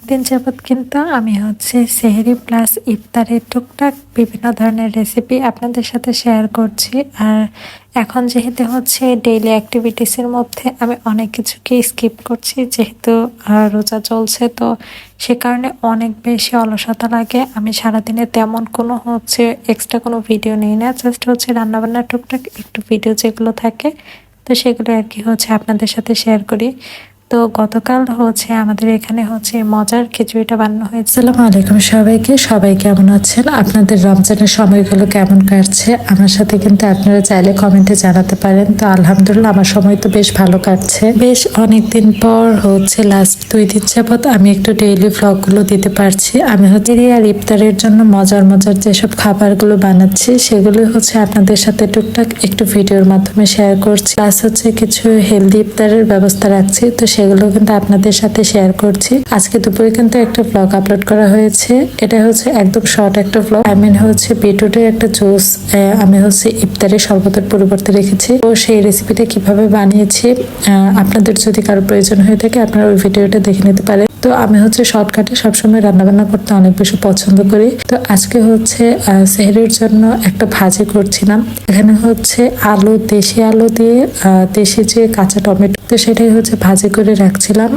অনেকদিন যাবৎ কিন্তু আমি সেহরি প্লাস ইফতারের টুকটাক বিভিন্ন ধরনের রেসিপি আপনাদের সাথে শেয়ার করছি। আর এখন যেহেতু ডেইলি অ্যাক্টিভিটিসের মধ্যে আমি অনেক কিছুকে স্কিপ করছি, যেহেতু রোজা চলছে, তো সে কারণে অনেক বেশি অলসতা লাগে। আমি সারাদিনে তেমন কোনো এক্সট্রা কোনো ভিডিও নিই না, জাস্ট রান্নাবান্নার টুকটাক একটু ভিডিও যেগুলো থাকে, তো সেগুলো আর কি আপনাদের সাথে শেয়ার করি। তো গতকাল আমাদের এখানে মজার খিচুড়িটা বানানো হয়েছে। আসসালামু আলাইকুম সবাইকে, সবাই কেমন আছেন? আপনাদের রমজানের সময়গুলো কেমন কাটছে আমার সাথে কিন্তু আপনারা চাইলে কমেন্টে জানাতে পারেন। তো আলহামদুলিল্লাহ আমার সময় তো বেশ ভালো কাটছে। বেশ অনেকদিন পর লাস্ট 2 দিন যাবত আমি একটু ডেইলি ভ্লগগুলো দিতে পারছি। আমি আর ইফতারের জন্য মজার মজার যেসব খাবারগুলো বানাচ্ছি সেগুলো আপনাদের সাথে টুকটাক একটু ভিডিওর মাধ্যমে শেয়ার করছি। প্লাস কিছু হেলদি ইফতারের ব্যবস্থা রাখছি, তো সেগুলো কিন্তু আপনাদের সাথে শেয়ার করছি। আজকে দুপুরে কিন্তু একটা ব্লগ আপলোড করা হয়েছে। এটা একদম শর্ট একটা ব্লগ। বিটরুটের একটা জুস আমি ইফতারের শরবতের পরিবর্তে রেখেছি। তো সেই রেসিপিটা কিভাবে বানিয়েছি আপনাদের যদি কারো প্রয়োজন হয়ে থাকে আপনারা ওই ভিডিওটা দেখে নিতে পারেন। তো আমি শর্টকাটে সবসময় রান্নাবান্না করতে অনেক বেশি পছন্দ করি। তো আজকে সেহরির জন্য একটা ভাজি করছিলাম। এখানে আলু, দেশি আলু দিয়ে দেশি যে কাঁচা টমেটো, তো সেটাই ভাজি করে রাখছিলাম।